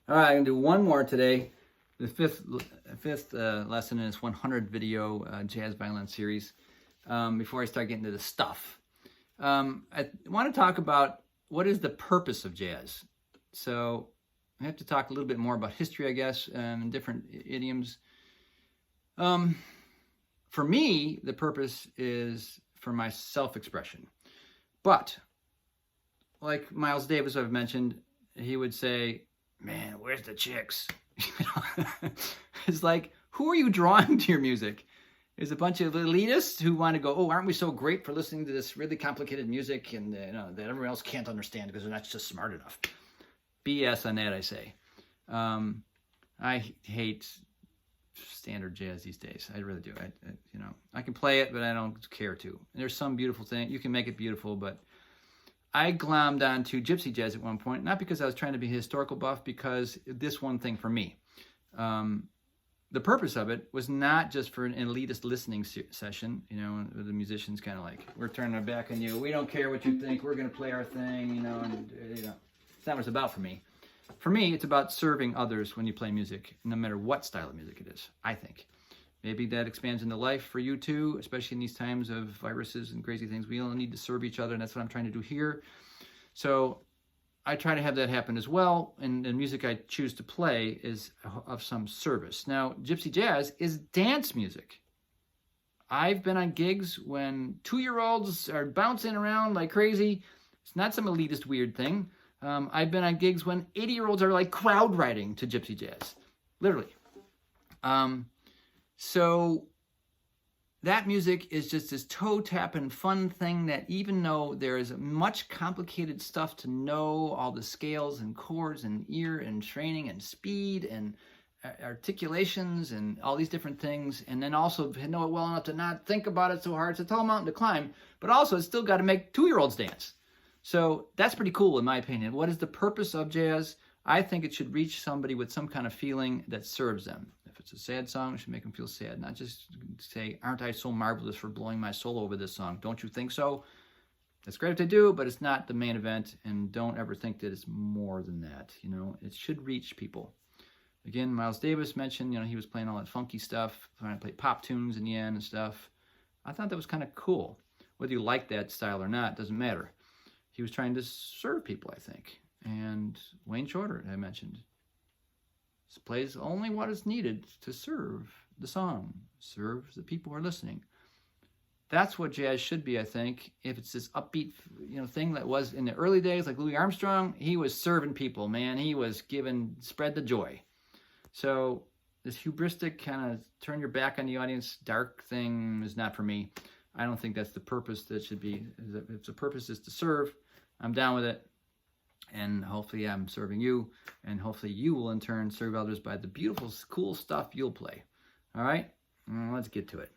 All right, I'm gonna do one more today. The fifth lesson in this 100 video jazz violin series. Before I start getting into the stuff, I want to talk about what is the purpose of jazz. So I have to talk a little bit more about history, I guess, and different idioms. For me, the purpose is for my self-expression. But like Miles Davis, I've mentioned, he would say, "Man, where's the chicks?" It's like, who are you drawing to your music? There's a bunch of elitists who want to go, "Oh, aren't we so great for listening to this really complicated music and that everyone else can't understand because they're not just smart enough." BS on that, I say. I hate standard jazz these days. I really do. I can play it, but I don't care to. And there's some beautiful thing. You can make it beautiful, but I glommed onto gypsy jazz at one point, not because I was trying to be a historical buff, because this one thing for me. The purpose of it was not just for an elitist listening session, the musicians kind of like, "We're turning our back on you. We don't care what you think. We're going to play our thing," It's not what it's about for me. For me, it's about serving others when you play music, no matter what style of music it is, I think. Maybe that expands into life for you too, especially in these times of viruses and crazy things. We all need to serve each other, and that's what I'm trying to do here. So I try to have that happen as well, and the music I choose to play is of some service. Now, gypsy jazz is dance music. I've been on gigs when 2-year-olds are bouncing around like crazy. It's not some elitist weird thing. I've been on gigs when 80-year-olds are like crowd riding to gypsy jazz, literally. So that music is just this toe-tapping fun thing that, even though there is much complicated stuff to know, all the scales and chords and ear and training and speed and articulations and all these different things, and then also know it well enough to not think about it so hard. It's a tall mountain to climb, but also it's still got to make 2-year-olds dance. So that's pretty cool in my opinion. What is the purpose of jazz? I think it should reach somebody with some kind of feeling that serves them. If it's a sad song, it should make them feel sad, not just say, "Aren't I so marvelous for blowing my soul over this song? Don't you think so?" That's great if they do, but it's not the main event, and don't ever think that it's more than that. It should reach people. Again, Miles Davis mentioned, he was playing all that funky stuff, trying to play pop tunes in the end and stuff. I thought that was kind of cool. Whether you like that style or not, doesn't matter. He was trying to serve people, I think. And Wayne Shorter, I mentioned, plays only what is needed to serve the song, serve the people who are listening. That's what jazz should be, I think. If it's this upbeat, thing that was in the early days, like Louis Armstrong, he was serving people, man. He was spread the joy. So this hubristic kind of turn your back on the audience, dark thing is not for me. I don't think that's the purpose that should be. If the purpose is to serve, I'm down with it. And hopefully I'm serving you, and hopefully you will in turn serve others by the beautiful, cool stuff you'll play. All right, let's get to it.